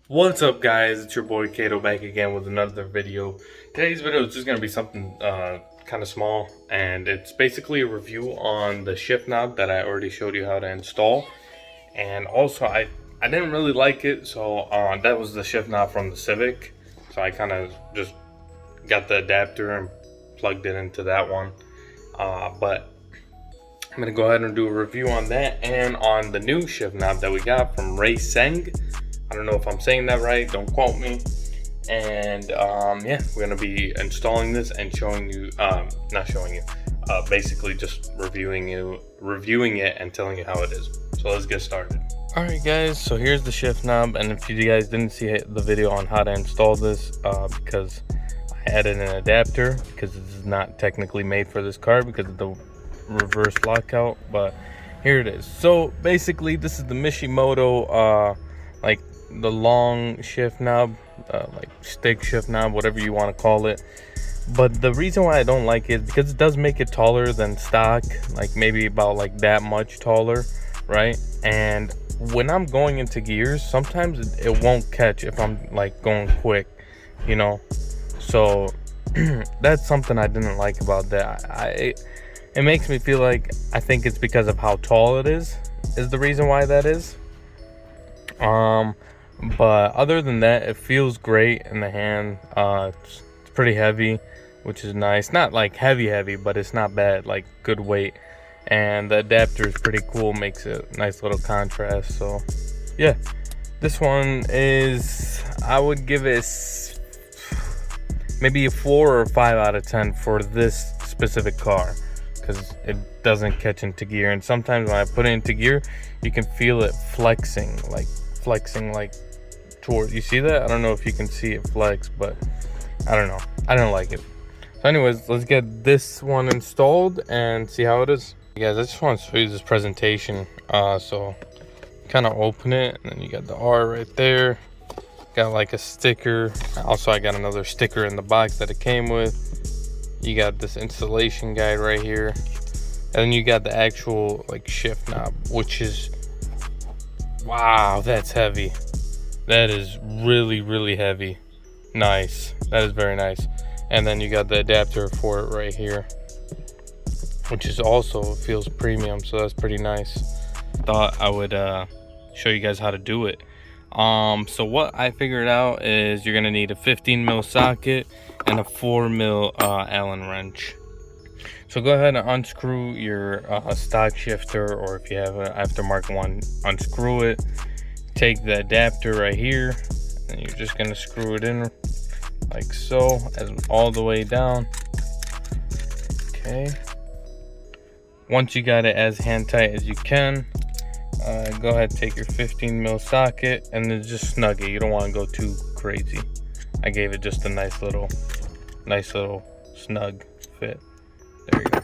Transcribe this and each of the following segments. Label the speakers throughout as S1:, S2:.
S1: What's up, guys? It's your boy Kato back again with another video. Today's video is just gonna be something kind of small, and it's basically a review on the shift knob that I already showed you how to install. And also, I didn't really like it, so that was the shift knob from the Civic. So I kind of just got the adapter and plugged it into that one. But I'm gonna go ahead and do a review on that and on the new shift knob that we got from raceseng. I don't know if I'm saying that right, don't quote me. And yeah, we're gonna be installing this and showing you, not showing you, basically just reviewing it and telling you how it is. So let's get started. Alright guys, so here's the shift knob, and if you guys didn't see the video on how to install this, because I added an adapter, because this is not technically made for this car because of the reverse lockout, but here it is. So basically this is the Mishimoto, like the long shift knob, like stick shift knob, whatever you want to call it. But the reason why I don't like it is because it does make it taller than stock, like maybe about like that much taller, right? And when I'm going into gears, sometimes it won't catch if I'm like going quick, you know. So that's something I didn't like about that. It makes me feel like, I think it's because of how tall it is the reason why that is. But other than that, it feels great in the hand. It's pretty heavy, which is nice. Not like heavy, but it's not bad, like good weight. And the adapter is pretty cool, makes a nice little contrast. So yeah, this one is, I would give it maybe a 4 or 5 out of 10 for this specific car, because it doesn't catch into gear. And sometimes when I put it into gear, you can feel it flexing like toward, you see that? I don't know if you can see it flex, but I don't know, I don't like it. So anyways, let's get this one installed and see how it is. You guys, I just want to show you this presentation. So kind of open it, and then you got the R right there, got like a sticker. Also, I got another sticker in the box that it came with. You got this installation guide right here, and then you got the actual like shift knob, which is, wow, that's heavy. That is really heavy. Nice, that is very nice. And then you got the adapter for it right here, which is also, feels premium, so that's pretty nice. Thought I would show you guys how to do it. So what I figured out is you're gonna need a 15 mil socket and a 4 mil Allen wrench. So go ahead and unscrew your stock shifter, or if you have an aftermarket one, unscrew it. Take the adapter right here, and you're just gonna screw it in like so, as all the way down. Okay. Once you got it as hand tight as you can, go ahead and take your 15 mil socket and then just snug it. You don't want to go too crazy. I gave it just a nice little snug fit. There you go.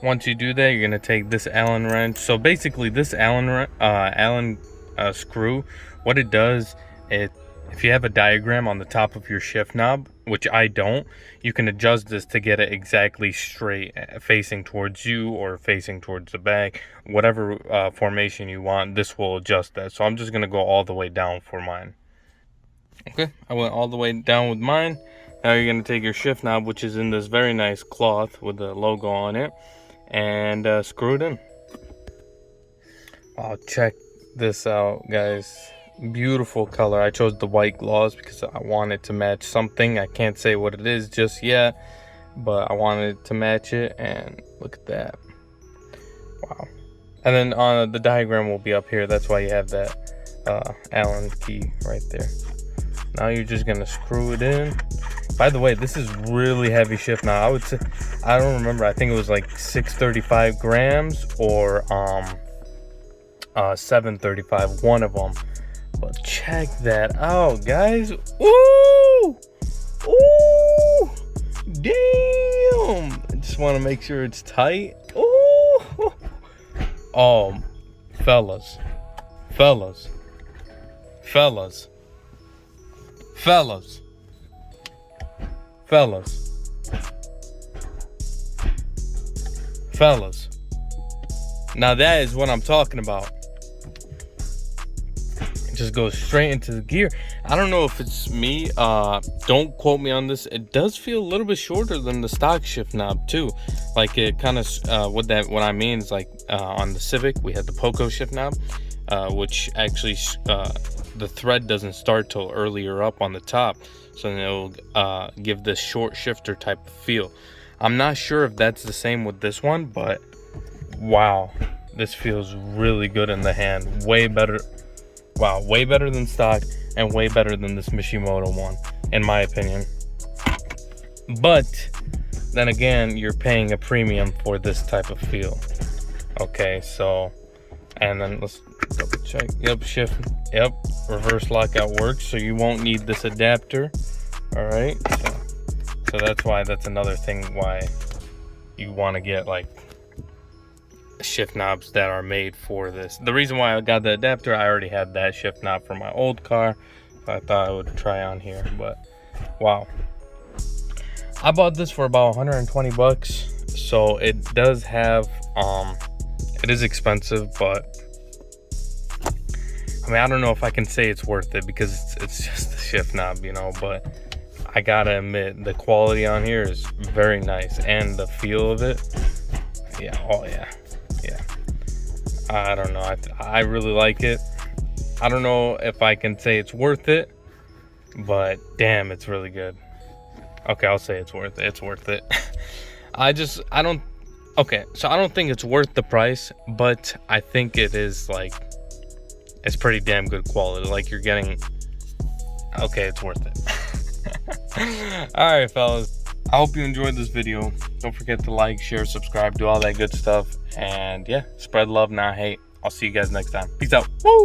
S1: Once you do that, you're gonna take this Allen wrench. So basically, this Allen screw, what it does, if you have a diagram on the top of your shift knob, which I don't, you can adjust this to get it exactly straight, facing towards you or facing towards the back, whatever formation you want. This will adjust that. So I'm just gonna go all the way down for mine. Okay, I went all the way down with mine. Now you're gonna take your shift knob, which is in this very nice cloth with the logo on it, and screw it in. Oh, check this out, guys. Beautiful color. I chose the white gloss because I wanted to match something. I can't say what it is just yet, but I wanted to match it, and look at that. Wow. And then the diagram will be up here. That's why you have that Allen key right there. Now you're just gonna screw it in. By the way, this is really heavy shift knob. I would say, I don't remember, I think it was like 635 grams or 735, one of them. But check that out, guys. Ooh! Ooh! Damn! I just want to make sure it's tight. Ooh! Oh, fellas. Now that is what I'm talking about. just goes straight into the gear. I don't know if it's me, don't quote me on this. It does feel a little bit shorter than the stock shift knob too. Like it kind of what I mean is like on the Civic we had the Poco shift knob, which actually the thread doesn't start till earlier up on the top, so then it'll give this short shifter type of feel. I'm not sure if that's the same with this one, but wow, this feels really good in the hand. Way better. Wow, way better than stock and way better than this Mishimoto one, in my opinion. But then again, you're paying a premium for this type of feel. Okay, so, and then let's double check. Yep, shift, yep, reverse lockout works, so you won't need this adapter. All right, so that's why, that's another thing why you want to get like shift knobs that are made for this. The reason why I got the adapter, I already had that shift knob for my old car, so I thought I would try on here. But wow, I bought this for about 120 bucks, so it does have it is expensive, but I mean, I don't know if I can say it's worth it because it's just the shift knob, you know. But I gotta admit, the quality on here is very nice, and the feel of it, yeah, oh yeah. Yeah, I don't know, I really like it. I don't know if I can say it's worth it, but damn, it's really good. Okay, I'll say it's worth it. It's worth it. I don't okay, so I don't think it's worth the price, but I think it is, like, it's pretty damn good quality. Like, you're getting, okay, it's worth it. All right, fellas, I hope you enjoyed this video. Don't forget to like, share, subscribe, do all that good stuff. And yeah, spread love, not hate. I'll see you guys next time. Peace out. Woo!